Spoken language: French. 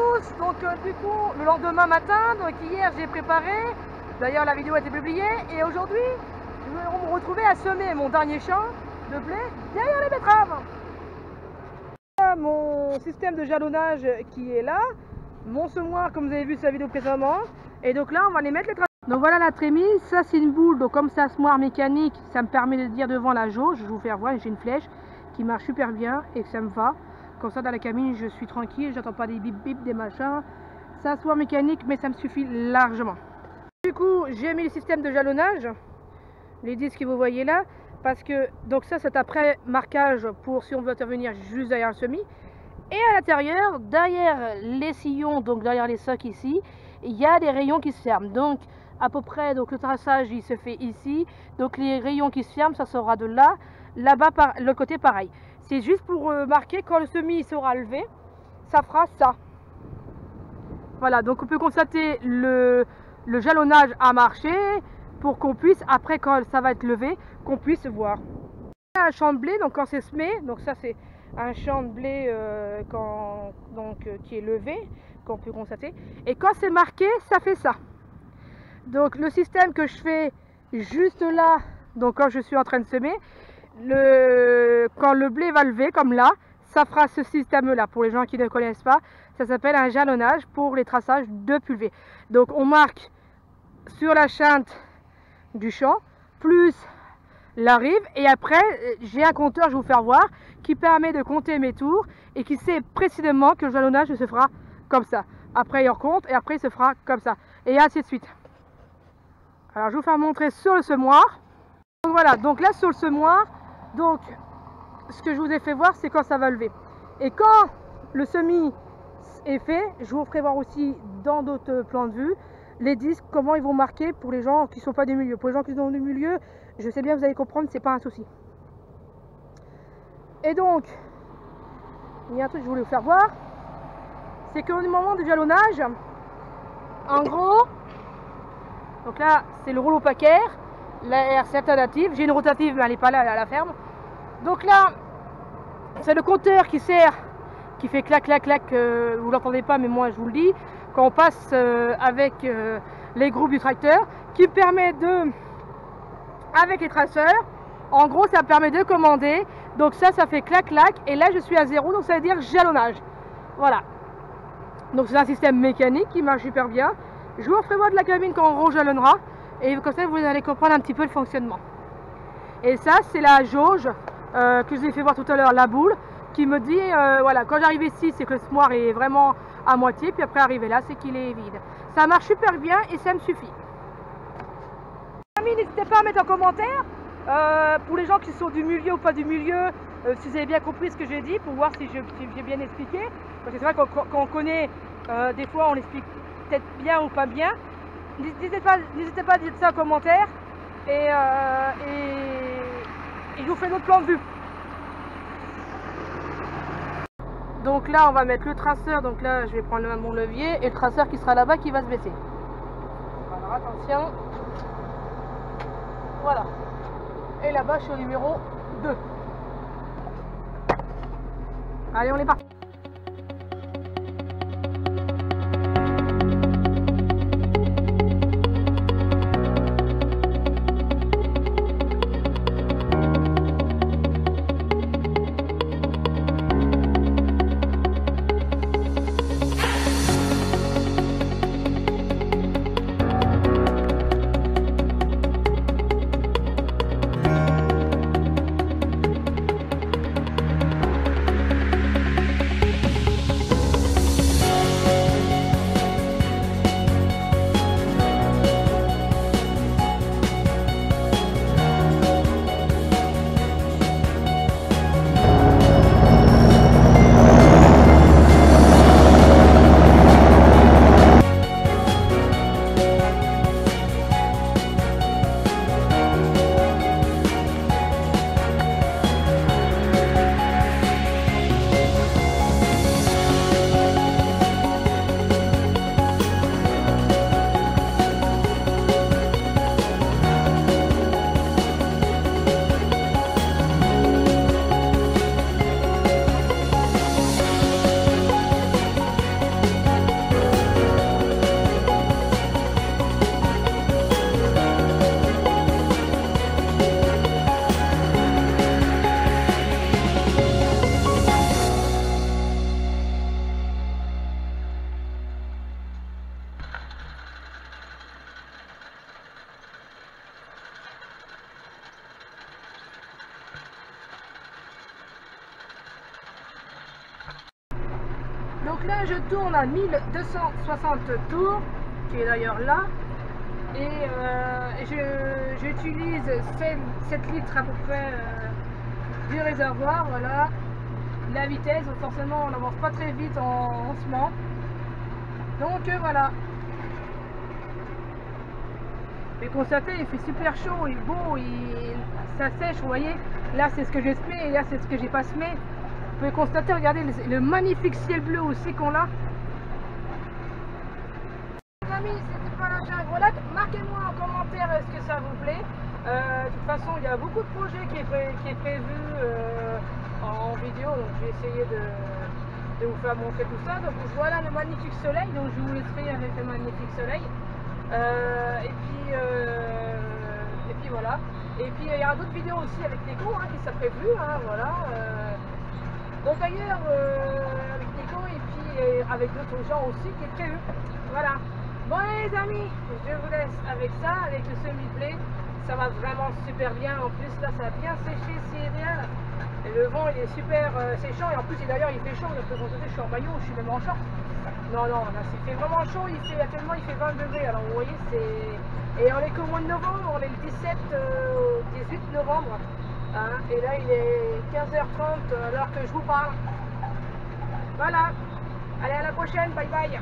tous, donc du coup le lendemain matin, donc hier j'ai préparé, d'ailleurs la vidéo a été publiée et aujourd'hui je vais me retrouver à semer mon dernier champ de blé derrière les betteraves. Mon système de jalonnage qui est là, mon semoir comme vous avez vu sur la vidéo précédemment, et donc là on va les mettre les traceurs. Donc voilà la trémise, ça c'est une boule, donc comme c'est un semoir mécanique, ça me permet de dire devant la jauge, je vais vous faire voir, j'ai une flèche qui marche super bien et que ça me va. Comme ça dans la cabine je suis tranquille, j'entends pas des bip bip, des machins. C'est un semoir mécanique mais ça me suffit largement. Du coup j'ai mis le système de jalonnage, les disques que vous voyez là, parce que donc ça c'est après marquage pour si on veut intervenir juste derrière le semis. Et à l'intérieur, derrière les sillons, donc derrière les socs ici, il y a des rayons qui se ferment. Donc à peu près, donc le traçage il se fait ici, donc les rayons qui se ferment ça sera de là, là-bas le côté pareil. C'est juste pour marquer quand le semis sera levé, ça fera ça. Voilà, donc on peut constater le jalonnage a marché pour qu'on puisse, après quand ça va être levé, qu'on puisse voir. Un champ de blé, donc quand c'est semé, donc ça c'est un champ de blé qui est levé, qu'on peut constater. Et quand c'est marqué, ça fait ça. Donc le système que je fais juste là, donc quand je suis en train de semer, quand le blé va lever comme là, ça fera ce système là. Pour les gens qui ne connaissent pas, ça s'appelle un jalonnage pour les traçages de pulvé. Donc on marque sur la chinte du champ plus la rive, et après j'ai un compteur, je vais vous faire voir, qui permet de compter mes tours et qui sait précisément que le jalonnage se fera comme ça. Après il recompte et après il se fera comme ça et ainsi de suite. Alors je vais vous faire montrer sur le semoir. Donc voilà, donc là sur le semoir, donc ce que je vous ai fait voir c'est quand ça va lever. Et quand le semis est fait, je vous ferai voir aussi dans d'autres plans de vue les disques, comment ils vont marquer pour les gens qui ne sont pas du milieu. Pour les gens qui sont du milieu, je sais bien, vous allez comprendre, c'est pas un souci. Et donc, il y a un truc que je voulais vous faire voir, c'est qu'au moment du jalonnage, en gros, donc là c'est le rouleau paquet, la RC alternative, j'ai une rotative mais elle n'est pas là, elle est à la ferme. Donc là, c'est le compteur qui sert, qui fait clac clac clac, vous l'entendez pas mais moi je vous le dis, quand on passe avec les groupes du tracteur, qui permet de, avec les traceurs, en gros ça permet de commander, donc ça fait clac clac, et là je suis à 0, donc ça veut dire jalonnage. Voilà, donc c'est un système mécanique qui marche super bien. Je vous referai voir de la cabine quand on rejalonnera, et comme ça vous allez comprendre un petit peu le fonctionnement. Et ça c'est la jauge que je vous ai fait voir tout à l'heure, la boule, qui me dit, voilà, quand j'arrive ici c'est que le semoir est vraiment à moitié, puis après arriver là c'est qu'il est vide. Ça marche super bien et ça me suffit. N'hésitez pas à mettre en commentaire pour les gens qui sont du milieu ou pas du milieu, si vous avez bien compris ce que j'ai dit, pour voir si j'ai bien expliqué. Parce que c'est vrai qu'on quand on connaît, des fois on explique peut-être bien ou pas bien. N'hésitez pas à dire ça en commentaire, et je vous fais d'autres plans de vue. Donc là on va mettre le traceur, donc là je vais prendre mon levier et le traceur qui sera là-bas qui va se baisser. Alors attention, voilà, et là-bas je suis au numéro 2. Allez, on est parti. Donc là je tourne à 1260 tours, qui est d'ailleurs là. Et j'utilise 7 litres à peu près du réservoir, voilà. La vitesse, donc forcément on n'avance pas très vite en lancement. Donc voilà. Mais constatez, il fait super chaud, il est beau, ça sèche, vous voyez. Là c'est ce que j'ai semé et là c'est ce que j'ai pas semé. Vous pouvez constater, regardez le magnifique ciel bleu aussi qu'on a. Les amis, c'était pas la jungle. Voilà, marquez-moi en commentaire ce que ça vous plaît. De toute façon, il y a beaucoup de projets qui est prévu en vidéo, donc je vais essayer de vous faire montrer tout ça. Donc voilà le magnifique soleil, donc je vous laisserai avec le magnifique soleil. Et puis voilà. Et puis il y aura d'autres vidéos aussi avec Nico qui sont prévues, voilà. Donc d'ailleurs avec Nico et puis avec d'autres gens aussi qui est prévu. Voilà. Bon les amis, je vous laisse avec ça, avec le semi-blé. Ça va vraiment super bien. En plus là ça a bien séché, c'est idéal. Et le vent il est super séchant et en plus d'ailleurs il fait chaud. Je suis en maillot, je suis même en short. Non, là il fait vraiment chaud, actuellement il fait 20 degrés, alors vous voyez c'est... Et on est qu'au mois de novembre, on est le 18 novembre, et là il est 15h30 à l'heure que je vous parle. Voilà, allez à la prochaine, bye bye.